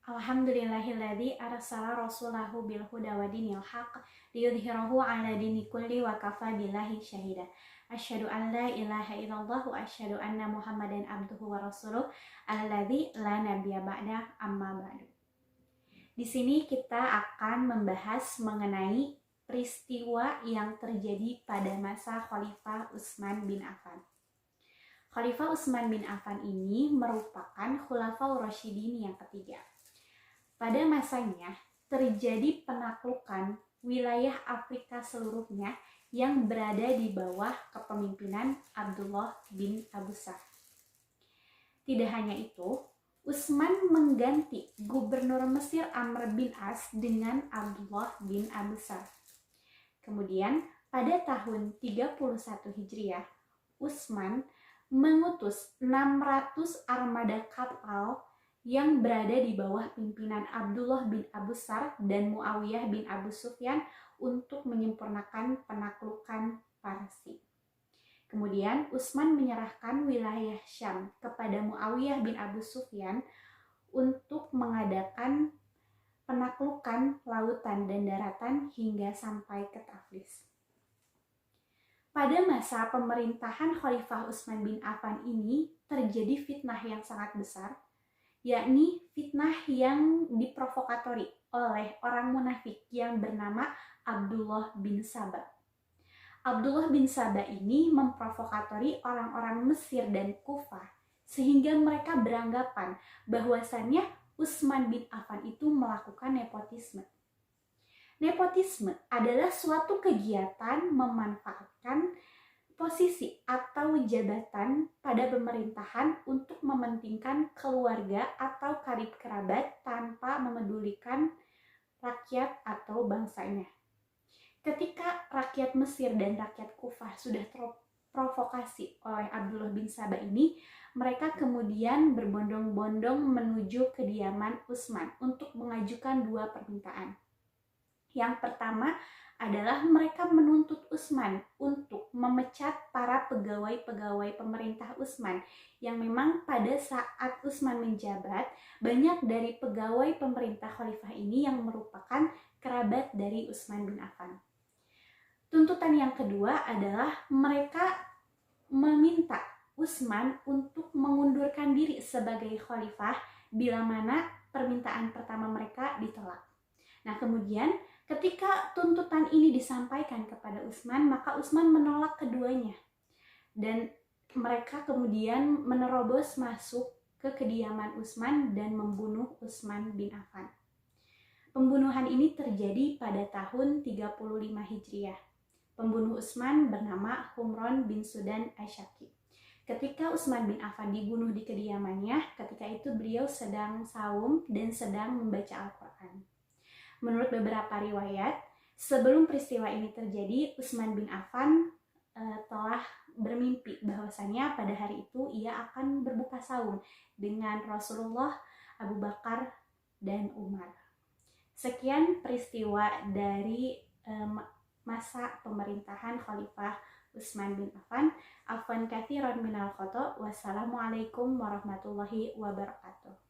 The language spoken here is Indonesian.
Alhamdulillahilladzi arsala rasulahu bil huda wa dinil haq liyudhhirahu 'ala dini kulli wa kafa billahi syahida. Asyhadu an la ilaha illallah wa asyhadu anna Muhammadan abduhu wa rasuluh alladzi la nabiyya ba'da amma ba'du. Di sini kita akan membahas mengenai peristiwa yang terjadi pada masa Khalifah Utsman bin Affan. Khalifah Utsman bin Affan ini merupakan Khulafaur Rasyidin yang ketiga. Pada masanya terjadi penaklukan wilayah Afrika seluruhnya yang berada di bawah kepemimpinan Abdullah bin Abu Sa'd. Tidak hanya itu, Utsman mengganti gubernur Mesir Amr bin As dengan Abdullah bin Abu Sa'd. Kemudian pada tahun 31 Hijriah, Utsman mengutus 600 armada kapal yang berada di bawah pimpinan Abdullah bin Abu Sa'd dan Muawiyah bin Abu Sufyan untuk menyempurnakan penaklukan Parsi. Kemudian Utsman menyerahkan wilayah Syam kepada Muawiyah bin Abu Sufyan untuk mengadakan penaklukan lautan dan daratan hingga sampai ke Tiflis. Pada masa pemerintahan Khalifah Utsman bin Affan ini terjadi fitnah yang sangat besar, yakni fitnah yang diprovokatori oleh orang munafik yang bernama Abdullah bin Saba. Abdullah bin Saba ini memprovokatori orang-orang Mesir dan Kufah sehingga mereka beranggapan bahwasannya Utsman bin Affan itu melakukan nepotisme. Nepotisme adalah suatu kegiatan memanfaatkan posisi atau jabatan pada pemerintahan untuk mementingkan keluarga atau karib kerabat tanpa memedulikan rakyat atau bangsanya. Ketika rakyat Mesir dan rakyat Kufah sudah terprovokasi oleh Abdullah bin Saba ini, mereka kemudian berbondong-bondong menuju kediaman Utsman untuk mengajukan dua permintaan. Yang pertama adalah mereka menuntut Utsman untuk memecat para pegawai-pegawai pemerintah Utsman yang memang pada saat Utsman menjabat, banyak dari pegawai pemerintah khalifah ini yang merupakan kerabat dari Utsman bin Affan. Tuntutan yang kedua adalah mereka meminta Utsman untuk mengundurkan diri sebagai khalifah bila mana permintaan pertama mereka ditolak. Nah, kemudian ketika tuntutan ini disampaikan kepada Utsman, maka Utsman menolak keduanya. Dan mereka kemudian menerobos masuk ke kediaman Utsman dan membunuh Utsman bin Affan. Pembunuhan ini terjadi pada tahun 35 Hijriah. Pembunuh Utsman bernama Humron bin Sudan Asyaki. Ketika Utsman bin Affan dibunuh di kediamannya, ketika itu beliau sedang saum dan sedang membaca Al-Quran. Menurut beberapa riwayat, sebelum peristiwa ini terjadi, Utsman bin Affan telah bermimpi bahwasanya pada hari itu ia akan berbuka saum dengan Rasulullah, Abu Bakar, dan Umar. Sekian peristiwa dari masa pemerintahan Khalifah Utsman bin Affan. Afwan katsiran minal khata'. Wassalamualaikum warahmatullahi wabarakatuh.